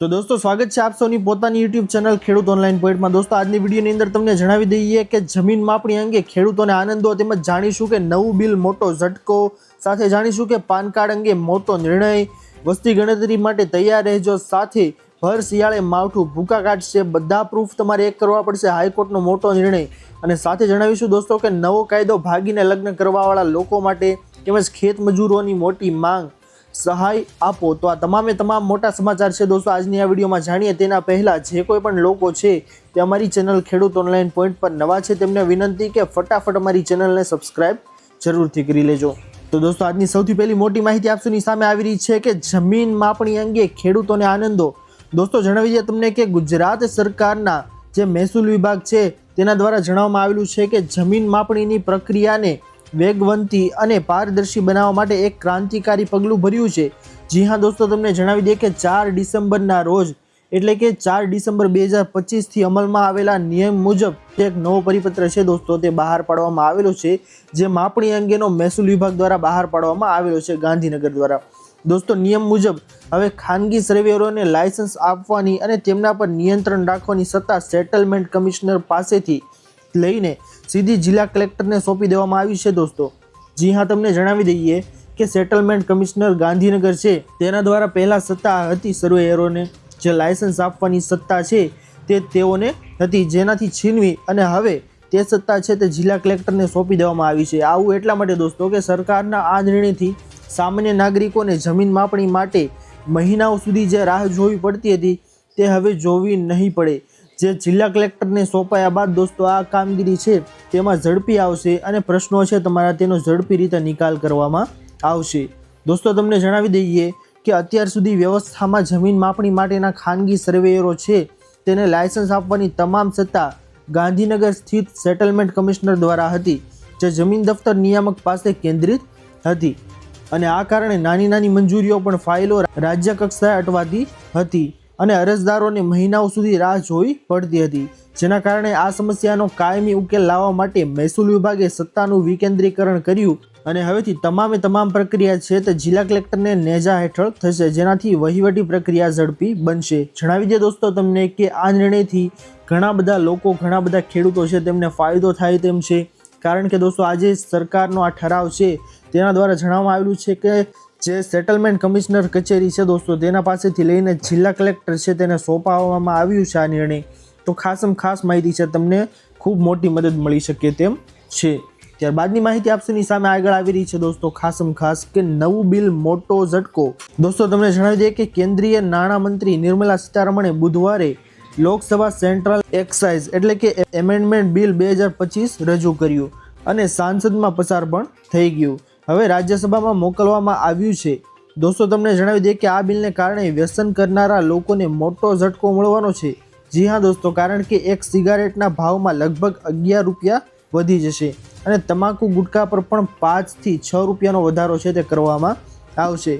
તો દોસ્તો સ્વાગત છે આપ સૌની પોતાની યુટ્યુબ ચેનલ ખેડૂત ઓનલાઈન પોઈન્ટમાં। દોસ્તો આજની વિડીયોની અંદર તમને જણાવી દઈએ કે જમીન માપણી અંગે ખેડૂતોને આનંદો તેમજ જાણીશું કે નવું બિલ મોટો ઝટકો, સાથે જાણીશું કે પાન કાર્ડ અંગે મોટો નિર્ણય, વસ્તી ગણતરી માટે તૈયાર રહેજો, સાથે ભર શિયાળે માવઠું ભૂકા કાઢશે, બધા પ્રૂફ તમારે એક કરવા પડશે, હાઈકોર્ટનો મોટો નિર્ણય, અને સાથે જણાવીશું દોસ્તો કે નવો કાયદો ભાગીને લગ્ન કરવાવાળા લોકો માટે તેમજ ખેત મજૂરોની મોટી માંગ, સહાય આપો। તો આ તમામ મોટા સમાચાર છે દોસ્તો આજની આ વિડીયોમાં જાણીએ। તેના પહેલાં જે કોઈ પણ લોકો છે તે અમારી ચેનલ ખેડૂત ઓનલાઈન પોઈન્ટ પર નવા છે તેમને વિનંતી કે ફટાફટ અમારી ચેનલને સબસ્ક્રાઈબ જરૂરથી કરી લેજો। તો દોસ્તો આજની સૌથી પહેલી મોટી માહિતી આપ સૌની સામે આવી રહી છે કે જમીન માપણી અંગે ખેડૂતોને આનંદો। દોસ્તો જણાવી દઈએ તમને કે ગુજરાત સરકારના જે મહેસૂલ વિભાગ છે તેના દ્વારા જણાવવામાં આવેલું છે કે જમીન માપણીની પ્રક્રિયાને વેગવંતી અને પારદર્શી બનાવવા માટે એક ક્રાંતિકારી પગલું ભર્યું છે। જી હા દોસ્તો, તમને જણાવી દઈએ કે 4 ડિસેમ્બરના રોજ એટલે કે 4 ડિસેમ્બર 2025 થી અમલમાં આવેલા નિયમ મુજબ એક નવો પરિપત્ર છે દોસ્તો તે બહાર પાડવામાં આવેલો છે, જે માપણી અંગેનો મહેસૂલ વિભાગ દ્વારા બહાર પાડવામાં આવેલો છે ગાંધીનગર દ્વારા। દોસ્તો નિયમ મુજબ હવે ખાનગી સર્વેયરોને લાયસન્સ આપવાની અને તેમના પર નિયંત્રણ રાખવાની સત્તા સેટલમેન્ટ કમિશનર પાસેથી લઈને સીધી જિલ્લા કલેક્ટરને સોંપી દેવામાં આવી છે દોસ્તો। જી હા, તમને જણાવી દઈએ કે સેટલમેન્ટ કમિશનર ગાંધીનગર છે તેના દ્વારા પહેલા સત્તા હતી સર્વેયરોને જે લાયસન્સ આપવાની સત્તા છે તે તેઓને હતી, જેનાથી છીનવી અને હવે તે સત્તા છે તે જિલ્લા કલેક્ટરને સોંપી દેવામાં આવી છે। આવું એટલા માટે દોસ્તો કે સરકારના આ નિર્ણયથી સામાન્ય નાગરિકોને જમીન માપણી માટે મહિનાઓ સુધી જે રાહ જોવી પડતી હતી તે હવે જોવી નહીં પડે। જે જિલ્લા કલેક્ટરને સોંપાયા બાદ દોસ્તો આ કામગીરી છે તેમાં ઝડપી આવશે અને પ્રશ્નો છે તમારા તેનો ઝડપી રીતે નિકાલ કરવામાં આવશે। દોસ્તો તમને જણાવી દઈએ કે અત્યાર સુધી વ્યવસ્થામાં જમીન માપણી માટેના ખાનગી સર્વેયરો છે તેને લાયસન્સ આપવાની તમામ સત્તા ગાંધીનગર સ્થિત સેટલમેન્ટ કમિશનર દ્વારા હતી, જે જમીન દફતર નિયામક પાસે કેન્દ્રિત હતી, અને આ કારણે નાની મંજૂરીઓ પણ ફાઇલો રાજ્ય કક્ષાએ અટવાતી હતી અને અરજદારોને મહિનાઓ સુધી રાહ જોવી પડતી હતી, જેના કારણે આ સમસ્યાનો કાયમી ઉકેલ લાવવા માટે મહેસૂલ વિભાગે સત્તાનું વિકેન્દ્રીકરણ કર્યું અને હવેથી તમામ પ્રક્રિયા છે તે જિલ્લા કલેક્ટરને નેજા હેઠળ થશે, જેનાથી વહીવટી પ્રક્રિયા ઝડપી બનશે। જણાવી દે દોસ્તો તમને કે આ નિર્ણયથી ઘણા બધા લોકો, ઘણા બધા ખેડૂતો છે તેમને ફાયદો થાય તેમ છે, કારણ કે દોસ્તો આજે સરકારનો આ ઠરાવ છે તેના દ્વારા જણાવવામાં આવેલું છે કે જે સેટલમેન્ટ કમિશનર કચેરી છે દોસ્તો તેના પાસેથી લઈને જિલ્લા કલેક્ટર છે તેને સોંપવામાં આવ્યું છે આ નિર્ણય। તો ખાસ માહિતી છે, તમને ખૂબ મોટી મદદ મળી શકે તેમ છે। ત્યારબાદની માહિતી આપસોની સામે આગળ આવી રહી છે દોસ્તો ખાસ કે નવું બિલ મોટો ઝટકો। દોસ્તો તમને જણાવી દઈએ કે કેન્દ્રીય નાણામંત્રી નિર્મલા સીતારમણે બુધવારે લોકસભા સેન્ટ્રલ એક્સાઇઝ એટલે કે એમેન્ડમેન્ટ બિલ 2025 રજૂ કર્યું અને સાંસદમાં પસાર પણ થઈ ગયું, હવે રાજ્યસભામાં મોકલવામાં આવ્યું છે। દોસ્તો તમને જણાવી દઈએ કે આ બિલને કારણે વ્યસન કરનારા લોકોને મોટો ઝટકો મળવાનો છે। જી હા દોસ્તો, કારણ કે એક સિગારેટના ભાવમાં લગભગ 11 રૂપિયા વધી જશે અને તમાકુ ગુટખા પર પણ 5 થી 6 રૂપિયાનો વધારો છે તે કરવામાં આવશે।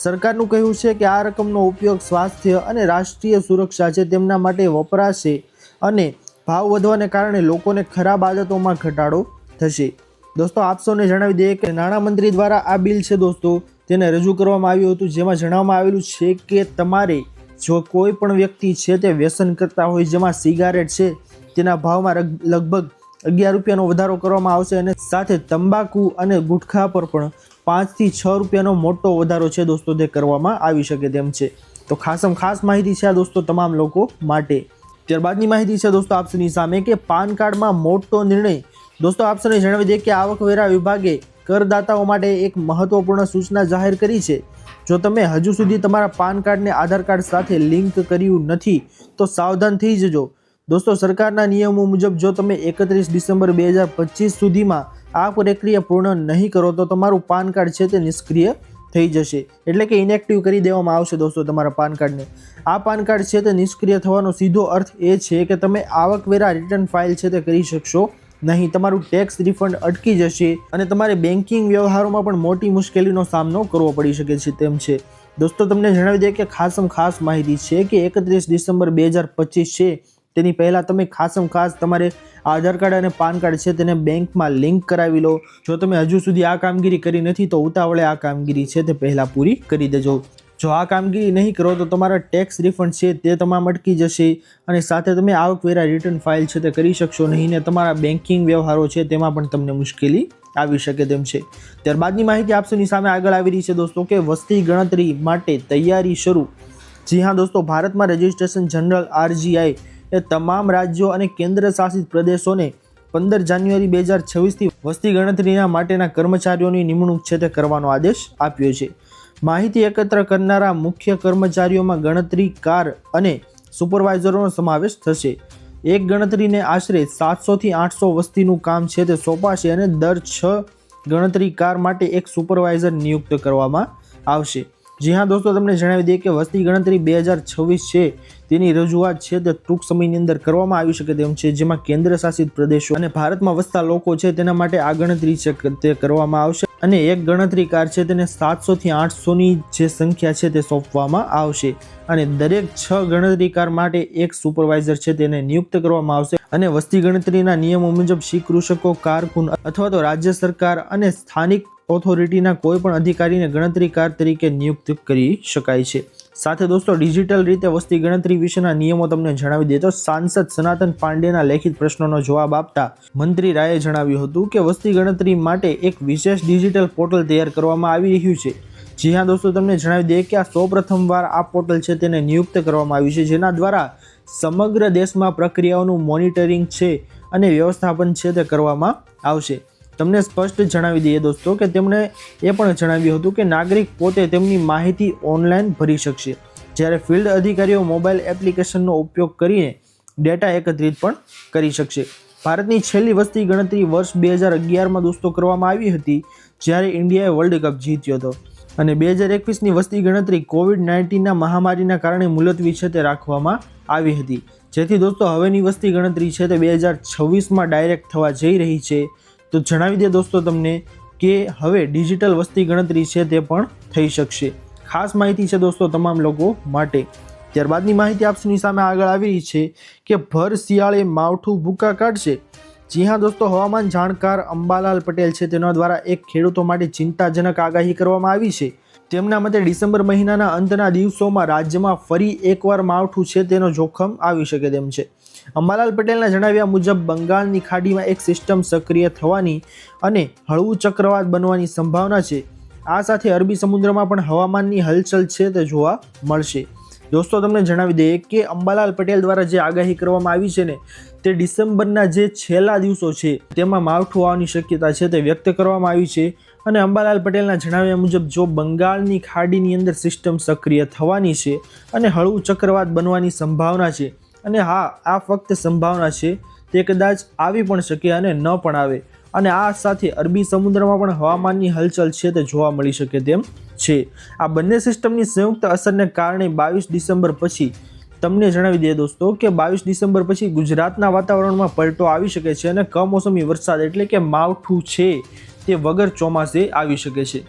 સરકારનું કહેવું છે કે આ રકમનો ઉપયોગ સ્વાસ્થ્ય અને રાષ્ટ્રીય સુરક્ષા છે તેમના માટે વપરાશે અને ભાવ વધવાને કારણે લોકોને ખરાબ આદતોમાં ઘટાડો થશે। દોસ્તો આપ સૌને જણાવી દઈએ કે નાણામંત્રી દ્વારા આ બિલ છે દોસ્તો તેને રજૂ કરવામાં આવ્યું હતું, જેમાં જણાવવામાં આવેલું છે કે તમારે જો કોઈ પણ વ્યક્તિ છે તે વ્યસન કરતા હોય, જેમાં સિગારેટ છે તેના ભાવમાં લગભગ 11 રૂપિયાનો વધારો કરવામાં આવશે અને સાથે તંબાકુ અને ગુટખા પર પણ 5 થી 6 રૂપિયાનો મોટો વધારો છે દોસ્તો તે કરવામાં આવી શકે તેમ છે। તો ખાસ માહિતી છે આ દોસ્તો તમામ લોકો માટે। ત્યારબાદની માહિતી છે દોસ્તો આપસની સામે કે પાન કાર્ડમાં મોટો નિર્ણય। દોસ્તો આપસને જણાવી દઈએ કે આવકવેરા વિભાગે કરદાતાઓ માટે એક મહત્વપૂર્ણ સૂચના જાહેર કરી છે। જો તમે હજુ સુધી તમારા પાન કાર્ડને આધાર કાર્ડ સાથે લિંક કર્યું નથી તો સાવધાન થઈ જજો દોસ્તો। સરકારના નિયમો મુજબ જો તમે 31 ડિસેમ્બર 2025 સુધીમાં આ પ્રક્રિયા પૂર્ણ નહીં કરો તો તમારું પાન કાર્ડ છે તે નિષ્ક્રિય થઈ જશે, એટલે કે ઇનેક્ટિવ કરી દેવામાં આવશે દોસ્તો તમારા પાન કાર્ડને। આ પાન કાર્ડ છે તે નિષ્ક્રિય થવાનો સીધો અર્થ એ છે કે તમે આવકવેરા રિટર્ન ફાઇલ છે તે કરી શકશો નહીં, તમારું ટેક્સ રિફંડ અટકી જશે અને તમારે બેન્કિંગ વ્યવહારોમાં પણ મોટી મુશ્કેલીનો સામનો કરવો પડી શકે છે તેમ છે દોસ્તો। તમને જણાવી દઈએ કે ખાસ માહિતી છે કે 31 ડિસેમ્બર 2025 છે તેની પહેલાં તમે ખાસ તમારે આધાર કાર્ડ અને પાન કાર્ડ છે તેને બેંકમાં લિંક કરાવી લો। જો તમે હજુ સુધી આ કામગીરી કરી નથી તો ઉતાવળે આ કામગીરી છે તે પહેલાં પૂરી કરી દેજો। જો આ કામગીરી નહીં કરો તો તમારા ટેક્સ રિફંડ છે તે તમામ અટકી જશે અને સાથે તમે આવકવેરા રિટર્ન ફાઇલ છે તે કરી શકશો નહીં ને તમારા બેન્કિંગ વ્યવહારો છે તેમાં પણ તમને મુશ્કેલી આવી શકે તેમ છે। ત્યારબાદની માહિતી આપસોની સામે આગળ આવી રહી છે દોસ્તો કે વસ્તી ગણતરી માટે તૈયારી શરૂ। જી હા દોસ્તો, ભારતમાં રજિસ્ટ્રેશન જનરલ RGI એ તમામ રાજ્યો અને કેન્દ્ર શાસિત પ્રદેશોને 15 જાન્યુઆરી 2026થી વસ્તી ગણતરીના માટેના કર્મચારીઓની નિમણૂક છે તે કરવાનો આદેશ આપ્યો છે। માહિતી એકત્ર કરનારા મુખ્ય કર્મચારીઓમાં ગણતરીકાર અને સુપરવાઇઝરોનો સમાવેશ થશે। એક ગણતરીને આશરે 700 થી 800 વસ્તીનું કામ છે તે સોંપાશે અને દર 6 ગણતરીકાર માટે એક સુપરવાઇઝર નિયુક્ત કરવામાં આવશે। જી હા દોસ્તો, તમને જણાવી દઈએ કે વસ્તી ગણતરી 2026 છે તેની રજૂઆત છે તે ટૂંક સમયની અંદર કરવામાં આવી શકે તેમ છે, જેમાં કેન્દ્ર શાસિત પ્રદેશો અને ભારતમાં વસતા લોકો છે તેના માટે આ ગણતરી છે તે કરવામાં આવશે અને એક ગણતરીકાર છે તેને 700 થી 800 ની જે સંખ્યા છે તે સોંપવામાં આવશે અને દરેક 6 ગણતરીકાર માટે એક સુપરવાઇઝર છે તેને નિયુક્ત કરવામાં આવશે અને વસ્તી ગણતરીના નિયમો મુજબ શી કૃષકો, કારકુન અથવા તો રાજ્ય સરકાર અને સ્થાનિક ઓથોરિટીના કોઈ પણ અધિકારીને ગણતરીકાર તરીકે નિયુક્ત કરી શકાય છે। સાથે દોસ્તો, ડિજિટલ રીતે વસ્તી ગણતરી વિશેના નિયમો તમને જણાવી દે તો સાંસદ સનાતન પાંડેના લેખિત પ્રશ્નોનો જવાબ આપતા મંત્રી રાયે જણાવ્યું હતું કે વસ્તી ગણતરી માટે એક વિશેષ ડિજિટલ પોર્ટલ તૈયાર કરવામાં આવી રહ્યું છે। જી હા દોસ્તો, તમને જણાવી દઈએ કે આ સૌપ્રથમવાર આ પોર્ટલ છે તેને નિયુક્ત કરવામાં આવ્યું છે, જેના દ્વારા સમગ્ર દેશમાં પ્રક્રિયાઓનું મોનિટરિંગ છે અને વ્યવસ્થાપન છે તે કરવામાં આવશે। તમને સ્પષ્ટ જણાવી દઈએ દોસ્તો કે તેમણે એ પણ જણાવ્યું હતું કે નાગરિક પોતે તેમની માહિતી ઓનલાઈન ભરી શકશે, જ્યારે ફિલ્ડ અધિકારીઓ મોબાઈલ એપ્લિકેશનનો ઉપયોગ કરીને ડેટા એકત્રિત પણ કરી શકશે। ભારતની છેલ્લી વસ્તી ગણતરી વર્ષ 2011માં દોસ્તો કરવામાં આવી હતી, જ્યારે ઇન્ડિયાએ વર્લ્ડ કપ જીત્યો હતો અને 2021ની વસ્તી ગણતરી COVID-19ના મહામારીના કારણે મુલતવી છે તે રાખવામાં આવી હતી, જેથી દોસ્તો હવેની વસ્તી ગણતરી છે તે 2026માં ડાયરેક્ટ થવા જઈ રહી છે। તો જણાવી દે દોસ્તો તમને કે હવે ડિજિટલ વસ્તી ગણતરી છે તે પણ થઈ શકશે। ખાસ માહિતી છે દોસ્તો તમામ લોકો માટે। ત્યારબાદની માહિતી આપસની સામે આગળ આવી રહી છે કે ભર શિયાળે માવઠું ભૂકા કાઢશે। જી હા દોસ્તો, હવામાન જાણકાર અંબાલાલ પટેલ છે તેના દ્વારા એક ખેડૂતો માટે ચિંતાજનક આગાહી કરવામાં આવી છે। તેમના મતે ડિસેમ્બર મહિનાના અંતના દિવસોમાં રાજ્યમાં ફરી એકવાર માવઠું છે તેનો જોખમ આવી શકે તેમ છે। અંબાલાલ પટેલના જણાવ્યા મુજબ બંગાળની ખાડીમાં એક સિસ્ટમ સક્રિય થવાની અને હળવું ચક્રવાત બનવાની સંભાવના છે। આ સાથે અરબી સમુદ્રમાં પણ હવામાનની હલચલ છે તે જોવા મળશે। દોસ્તો, તમને જણાવી દઈએ કે અંબાલાલ પટેલ દ્વારા જે આગાહી કરવામાં આવી છે ને તે ડિસેમ્બરના જે છેલ્લા દિવસો છે તેમાં માવઠું આવવાની શક્યતા છે તે વ્યક્ત કરવામાં આવી છે અને અંબાલાલ પટેલના જણાવ્યા મુજબ જો બંગાળની ખાડીની અંદર સિસ્ટમ સક્રિય થવાની છે અને હળવું ચક્રવાત બનવાની સંભાવના છે અને હા, આ ફક્ત સંભાવના છે, તે કદાચ આવી પણ શકે અને ન પણ આવે અને આ સાથે અરબી સમુદ્રમાં પણ હવામાનની હલચલ છે તે જોવા મળી શકે તેમ છે। આ બંને સિસ્ટમની સંયુક્ત અસરને કારણે 22 ડિસેમ્બર પછી તમને જણાવી દઈએ દોસ્તો કે 22 ડિસેમ્બર પછી ગુજરાતના વાતાવરણમાં પલટો આવી શકે છે અને કમોસમી વરસાદ એટલે કે માવઠું છે તે વગર ચોમાસે આવી શકે છે।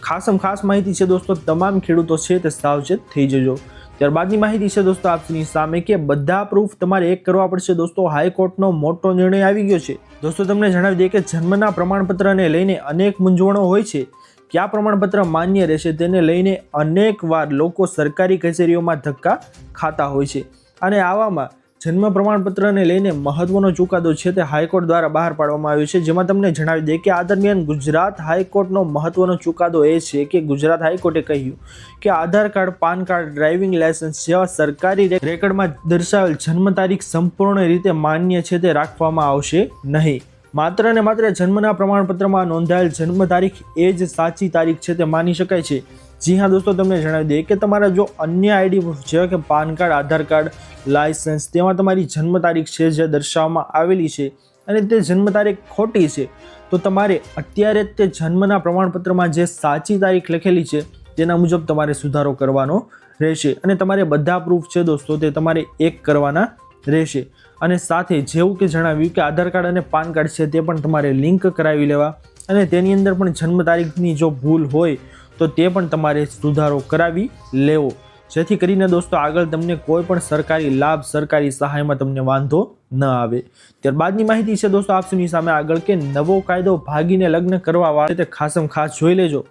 ખાસ માહિતી છે દોસ્તો, તમામ ખેડૂતો છે તે સાવચેત થઈ જજો। ત્યારબાદની માહિતી છે દોસ્તો આપની સામે કે બધા પ્રૂફ તમારે એક કરવા પડશે દોસ્તો। હાઈકોર્ટનો મોટો નિર્ણય આવી ગયો છે દોસ્તો। તમને જણાવી દઈએ કે જન્મના પ્રમાણપત્રને લઈને અનેક મૂંઝવણો હોય છે, કયા પ્રમાણપત્ર માન્ય રહેશે તેને લઈને અનેક વાર લોકો સરકારી કચેરીઓમાં ધક્કા ખાતા હોય છે અને આવામાં જન્મ પ્રમાણપત્રને લઈને મહત્વનો ચુકાદો છે તે હાઈકોર્ટ દ્વારા બહાર પાડવામાં આવ્યો છે, જેમાં તમને જણાવી દઈએ કે આ દરમિયાન ગુજરાત હાઈકોર્ટનો મહત્વનો ચુકાદો એ છે કે ગુજરાત હાઈકોર્ટે કહ્યું કે Aadhaar card, PAN card, driving licence જેવા સરકારી રેકર્ડમાં દર્શાવેલ જન્મ તારીખ સંપૂર્ણ રીતે માન્ય છે તે રાખવામાં આવશે નહીં। માત્ર ને માત્ર જન્મના પ્રમાણપત્રમાં નોંધાયેલ જન્મ તારીખ એ જ સાચી તારીખ છે તે માની શકાય છે। જી હા દોસ્તો, તમને જણાવી દઈએ કે તમારા જો અન્ય આઈડી જેવા કે પાન કાર્ડ, આધાર કાર્ડ, લાયસન્સ તેમાં તમારી જન્મ તારીખ છે જે દર્શાવવામાં આવેલી છે અને તે જન્મ તારીખ ખોટી છે તો તમારે અત્યારે તે જન્મના પ્રમાણપત્રમાં જે સાચી તારીખ લખેલી છે તેના મુજબ તમારે સુધારો કરવાનો રહેશે અને તમારે બધા પ્રૂફ છે દોસ્તો તે તમારે એક કરવાના રહેશે અને સાથે જેવું કે જણાવ્યું કે આધાર કાર્ડ અને પાન કાર્ડ છે તે પણ તમારે લિંક કરાવી લેવા અને તેની અંદર પણ જન્મ તારીખની જો ભૂલ હોય તો તે પણ તમારે સુધારો કરાવી લેવો, જેથી કરીને દોસ્તો આગળ તમને કોઈ પણ સરકારી લાભ, સરકારી સહાયમાં તમને વાંધો ન આવે। ત્યારબાદની માહિતી છે દોસ્તો આપસની સામે આગળ કે નવો કાયદો ભાગીને લગ્ન કરવા વાળા તે ખાસ જોઈ લેજો।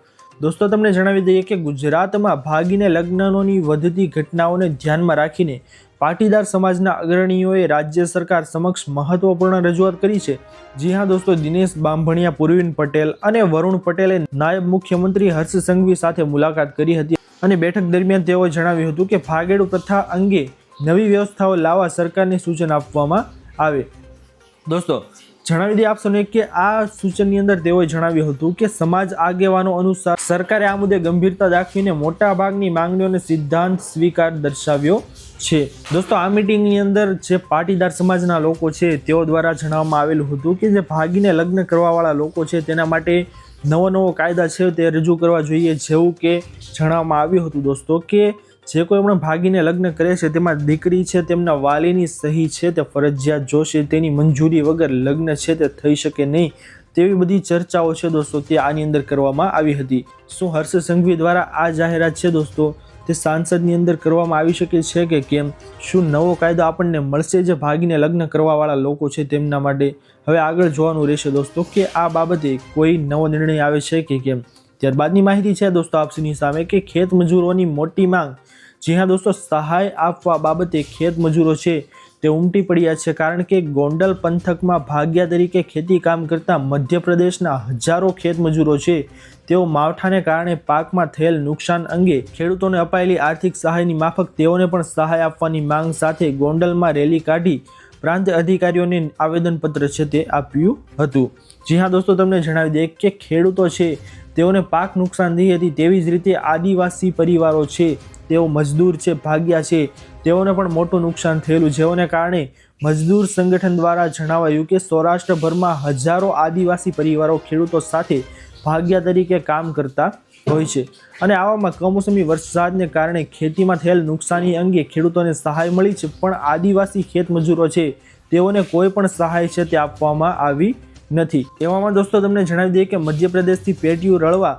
દોસ્તો તમને જણાવી દઈએ કે ગુજરાતમાં ભાગીને લગ્નોની વધતી ઘટનાઓને ધ્યાનમાં રાખીને પાટીદાર સમાજના અગ્રણીઓએ રાજ્ય સરકાર સમક્ષ મહત્વપૂર્ણ રજૂઆત કરી છે. જી હા દોસ્તો, દિનેશ બાંભણિયા, પૂર્વિન પટેલ અને વરુણ પટેલે નાયબ મુખ્યમંત્રી હર્ષ સંઘવી સાથે મુલાકાત કરી હતી અને બેઠક દરમિયાન તેઓએ જણાવ્યું હતું કે ભાગેડુ પ્રથા અંગે નવી વ્યવસ્થાઓ લાવવા સરકારને સૂચન આપવામાં આવે. દોસ્તો જણાવી દઈએ આપ સૌને કે આ સૂચનની અંદર તેઓએ જણાવ્યું હતું કે સમાજ આગેવાનો અનુસાર સરકારે આ મુદ્દે ગંભીરતા દાખવીને મોટા ભાગની માંગણીઓને સિદ્ધાંત સ્વીકાર દર્શાવ્યો છે. દોસ્તો આ મીટિંગની અંદર જે પાટીદાર સમાજના લોકો છે તેઓ દ્વારા જણાવવામાં આવેલું હતું કે જે ભાગીને લગ્ન કરવાવાળા લોકો છે તેના માટે નવો કાયદા છે તે રજૂ કરવા જોઈએ. જેવું કે જણાવવામાં આવ્યું હતું દોસ્તો કે જે કોઈ પણ ભાગીને લગ્ન કરે છે તેમાં દીકરી છે તેમના વાલીની સહી છે તે ફરજિયાત જોશે, તેની મંજૂરી વગર લગ્ન છે તે થઈ શકે નહીં. તેવી બધી ચર્ચાઓ છે દોસ્તો તે આની અંદર કરવામાં આવી હતી. શું હર્ષ સંઘવી દ્વારા આ જાહેરાત છે દોસ્તો તે સાંસદની અંદર કરવામાં આવી શકે છે કે કેમ? શું નવો કાયદો આપણને મળશે જે ભાગીને લગ્ન કરવાવાળા લોકો છે તેમના માટે? હવે આગળ જોવાનું રહેશે દોસ્તો કે આ બાબતે કોઈ નવો નિર્ણય આવે છે કે કેમ. ત્યારબાદની માહિતી છે દોસ્તો આપની સામે કે ખેત મજૂરોની મોટી માંગ. જી હા દોસ્તો, સહાય આપવા બાબતે ખેત મજૂરો છે તે ઉમટી પડ્યા છે, કારણ કે ગોંડલ પંથકમાં ભાગ્યા તરીકે ખેતી કામ કરતા મધ્યપ્રદેશના હજારો ખેત મજૂરો છે તેઓ માવઠાને કારણે પાકમાં થયેલ નુકસાન અંગે ખેડૂતોને અપાયેલી આર્થિક સહાયની માફક તેઓને પણ સહાય આપવાની માંગ સાથે ગોંડલમાં રેલી કાઢી પ્રાંત અધિકારીઓને આવેદનપત્ર છે તે આપ્યું હતું. જી હા દોસ્તો, તમને જણાવી દઈએ કે ખેડૂતો છે તેઓને પાક નુકસાન થઈ હતી, તેવી જ રીતે આદિવાસી પરિવારો છે તેઓ મજદૂર છે ભાગ્યા છે તેઓને પણ મોટું નુકસાન થયેલું, જેઓને કારણે મજદૂર સંગઠન દ્વારા જણાવાયું કે સૌરાષ્ટ્રભરમાં હજારો આદિવાસી પરિવારો ખેડૂતો સાથે ભાગ્યા તરીકે કામ કરતા હોય છે અને આવામાં કમોસમી વરસાદને કારણે ખેતીમાં થયેલ નુકસાની અંગે ખેડૂતોને સહાય મળી છે, પણ આદિવાસી ખેત મજૂરો છે તેઓને કોઈ પણ સહાય છે તે આપવામાં આવી નથી. એવામાં દોસ્તો તમને જણાવી દઈએ કે મધ્યપ્રદેશથી પેટીયું રળવા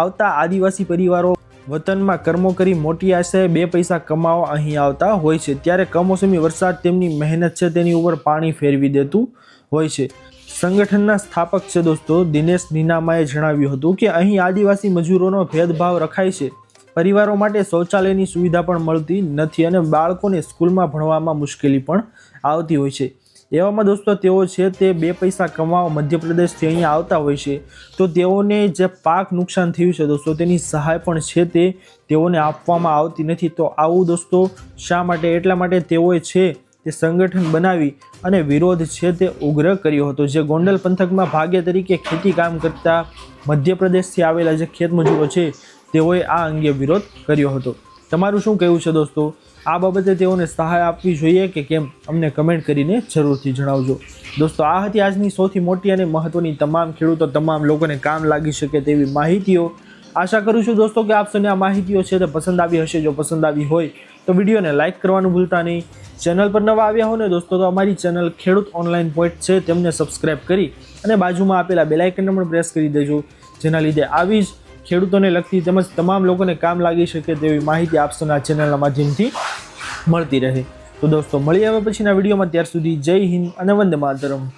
આવતા આદિવાસી પરિવારો વતનમાં કર્મો કરી મોટી આશાએ 2 પૈસા કમાવા અહીં આવતા હોય છે, ત્યારે કમોસમી વરસાદ તેમની મહેનત છે તેની ઉપર પાણી ફેરવી દેતું હોય છે. સંગઠનના સ્થાપક છે દોસ્તો દિનેશ નીનામાએ જણાવ્યું હતું કે અહીં આદિવાસી મજૂરોનો ભેદભાવ રખાય છે, પરિવારો માટે શૌચાલયની સુવિધા પણ મળતી નથી અને બાળકોને સ્કૂલમાં ભણવામાં મુશ્કેલી પણ આવતી હોય છે. એવામાં દોસ્તો તેઓ છે તે 2 પૈસા કમાવા મધ્યપ્રદેશથી અહીંયા આવતા હોય છે, તો તેઓને જે પાક નુકસાન થયું છે દોસ્તો તેની સહાય પણ છે તે તેઓને આપવામાં આવતી નથી. તો આવું દોસ્તો શા માટે? એટલા માટે તેઓએ છે તે સંગઠન બનાવી અને વિરોધ છે તે ઉગ્ર કર્યો હતો. જે ગોંડલ પંથકમાં ભાગ્ય તરીકે ખેતી કામ કરતા મધ્યપ્રદેશથી આવેલા જે ખેત મજૂરો છે તેઓએ આ અંગે વિરોધ કર્યો હતો. તમારું શું કહેવું છે દોસ્તો? આ બાબતે તેઓને સહાય આપવી જોઈએ કે કેમ? અમને કમેન્ટ કરીને જરૂરથી જણાવજો. દોસ્તો આ હતી આજની સૌથી મોટી અને મહત્વની તમામ ખેડૂતો તમામ લોકોને કામ લાગી શકે તેવી માહિતીઓ. આશા કરું છું દોસ્તો કે આપ સૌને આ માહિતીઓ છે તે પસંદ આવી હશે. જો પસંદ આવી હોય તો વિડીયોને લાઇક કરવાનું ભૂલતા નહીં. ચેનલ પર નવા આવ્યા હો ને દોસ્તો તો અમારી ચેનલ ખેડૂત ઓનલાઈન પોઈન્ટ છે તેમને સબસ્ક્રાઈબ કરી અને બાજુમાં આપેલા બેલ આઇકનને પણ પ્રેસ કરી દેજો, જેના લીધે આવી જ ખેડૂતોને લગતી તેમજ તમામ લોકોને કામ લાગી શકે તેવી માહિતી આપ સૌના ચેનલના માધ્યમથી મળતી રહે. તો દોસ્તો મળીએ હવે પછીના વિડીયોમાં. ત્યાર સુધી જય હિન્દ અને વંદે માતરમ.